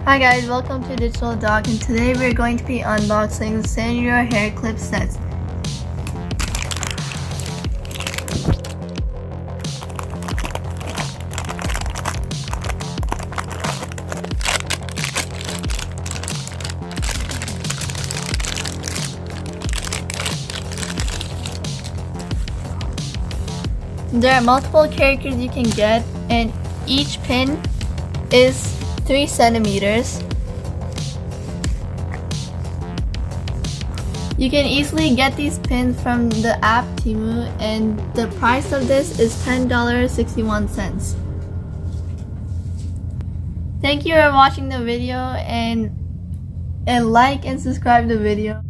Hi guys, welcome to Digital Dog, and today we're going to be unboxing Sanrio hair clip sets. There are multiple characters you can get, and each pin is 3 centimeters. You can easily get these pins from the app Temu, and the price of this is $10.61. Thank you for watching the video, and like and subscribe to the video.